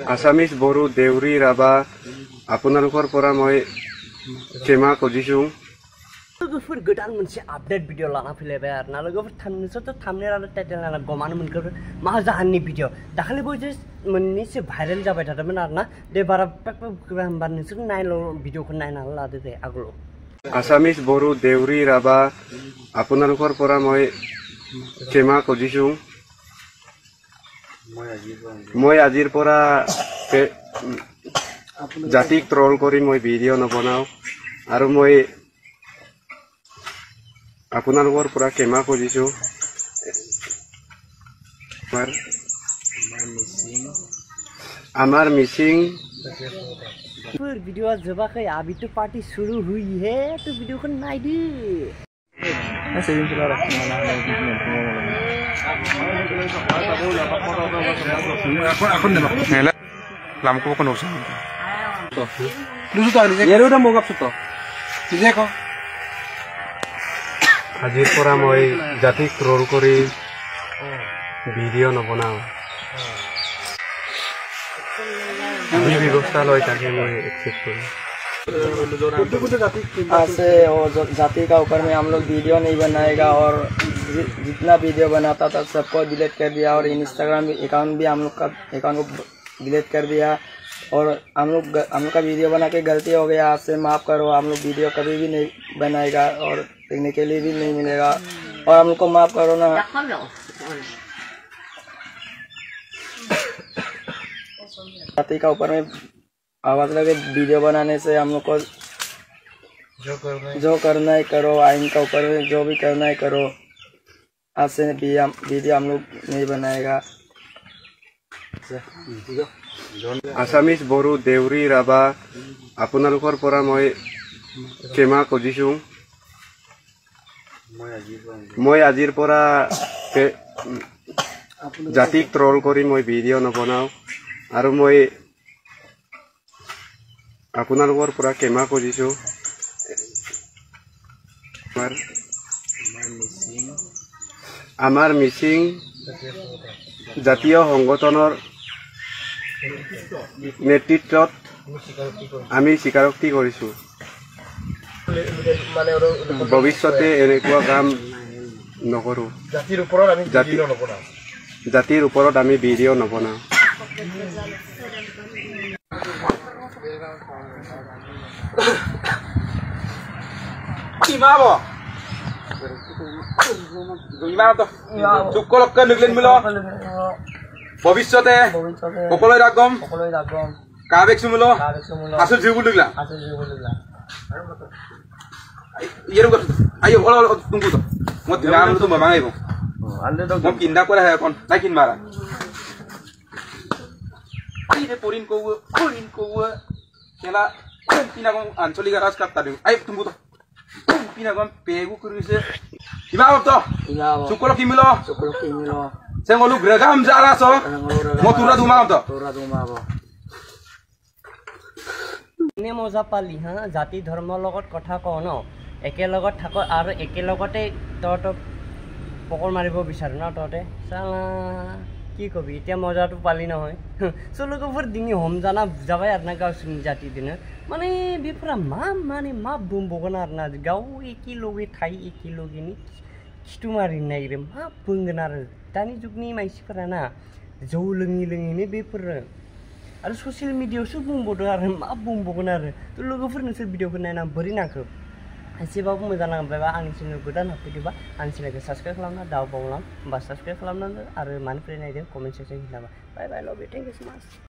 Assamese Bodo Deori Rabha আপোনালোকৰ পৰা মই ক্ষমা খুজিছোঁ लोगोफोर गोदान मोनसे आपडेट भिडिअ लाना फैलायबाय आरो ना लोगोफोर नोंसोरथ' थाम्बनेल आरो टाइटेल नायना गमानो मोनगोन मा जाहोननि भिडिअ दाखालि बयजों मोननैसो भाइरेल जाबाय थादोंमोन आरो ना दे बारा होनबा नोंसोर नायल' भिडिअखौ नायनानै लादो दे आगोलाव আসামিজ বড়ো দেউৰী ৰাভা আপোনালোকৰ পৰা মই ক্ষমা খুজিছোঁ মই আজিৰ পৰা জাতিক ট্ৰল কৰি মই ভিডিঅ' নবনাওঁ আৰু মই আপোনালোকৰ পৰা ক্ষমা খুজিছোঁ আমাৰ মিচিং भिडिअ जोबाखै अभी तो पार्टी शुरू हुई है तो भिडिअ को नायदो আজিৰ পৰা মই জাতিক ট্ৰল কৰি ভিডিঅ' নবনাওঁ যি ব্যৱস্থা লয় তাকে मैं एक्सेप्ट करूं ऐसे और जाति का ऊपर में हम लोग वीडियो नहीं बनाएगा और जितना वीडियो बनाता था सबको डिलीट कर दिया और इंस्टाग्राम अकाउंट भी हम लोग का अकाउंट को डिलीट कर दिया और हम लोग का वीडियो बना के गलती हो गया आपसे माफ़ करो हम लोग वीडियो कभी भी नहीं बनाएगा और देखने के लिए भी नहीं मिलेगा और हम लोग को माफ़ करो ना जाति का ऊपर में आवाज लगे वीडियो बनाने से हम लोग को जो करना है करो आइन का ऊपर में जो भी करना है करो आज से वीडियो हम लोग नहीं बनाएगा আসামিজ বড়ো দেউৰী ৰাভা আপোনালোকৰ পৰা মই ক্ষমা খুজিছোঁ মই আজিৰ পৰা জাতিক ট্ৰল কৰি মই ভিডিঅ' নবনাওঁ আৰু মই আপোনালোকৰ পৰা ক্ষমা খুজিছোঁ আমাৰ মিচিং জাতীয় সংগঠনৰ নেতৃত্বত আমি স্বীকাৰোক্তি কৰিছোঁ ভৱিষ্যতে এনেকুৱা কাম নকৰোঁ জাতিৰ ওপৰত আমি ভিডিঅ' নবনাওঁ ভবিষ্যতে সকলোৱে ৰাগম কাবেক সুমুল আসল জিবুল দিলা ইয়েরো আইও হল তুমি তো মো দিনা তো মামাইব মো কিন্দা করে হে কোন না কিন মারা আইরে পরিন কো কেলা পিনাগম আঞ্চলিক রাজকাপ্তা দিও আই তুমি তো পিনাগম পেগু করিছে কিবা হতো চুকলো কিমিলো Sengolu beragam jala so, mau turun rumah apa? এনে মজা পালি হা জাতি ধৰ্মৰ লগত কথা কওঁ ন একেলগত থাক আৰু একেলগতে তহঁতক পকৰ মাৰিব বিচাৰো ন তহঁতে চালা কি কবি এতিয়া মজাটো পালি নহয় চলোকফোর দিনই হম জানা যাবাই আর না গাঁওসুনি জাতি দিন মানে বেফোরা মা বুমবগোन आरो ना गाव एकी लगे थायो एकी लगेनि खिथु मारिनो नागिरो मा बुंगोन आरो दानि जुगनि मानसिफोरा ना जौ लोङैनो बेफोरो आरो ससियेल मिडियायावसो बुंबावदों आरो मा बुंबावगोन आरो थ' लोगोफोर नोंसोर भिडिअखौ नायना बोरै नांखो एसेबाबो मोजां नांबायबा आंनि चेनेल गोदान हाबफैदोंबा आंनि चेनेलखौ साबस्क्राइब खालामना दाउ बावलाम होमबा साबस्क्राइब खालामनांगौ आरो मानिफ्राय नायदों कमेन्ट सेक्सन खिन्थाबा बाय बाय लभ इउ थेंक इउ सो माच